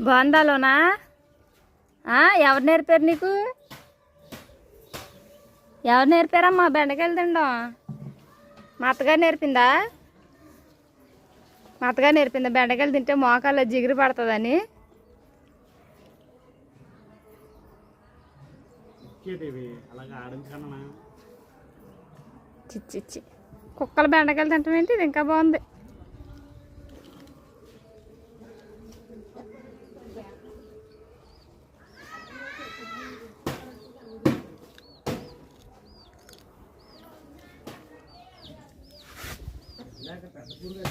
బాగుందాలోనా? ఎవరు నేర్పారు నీకు? ఎవరు నేర్పారమ్మా బెండకాయలు తినడం? మా అత్తగారు నేర్పిందా? మా అత్తగారు నేర్పిందా బెండకాయలు తింటే మోకాల్లో జిగురు పడుతుందని? చిచ్చి కుక్కలు బెండకాయలు తింటాం ఏంటి? ఇది ఇంకా బాగుంది. లేక పెద్ద పూలుగా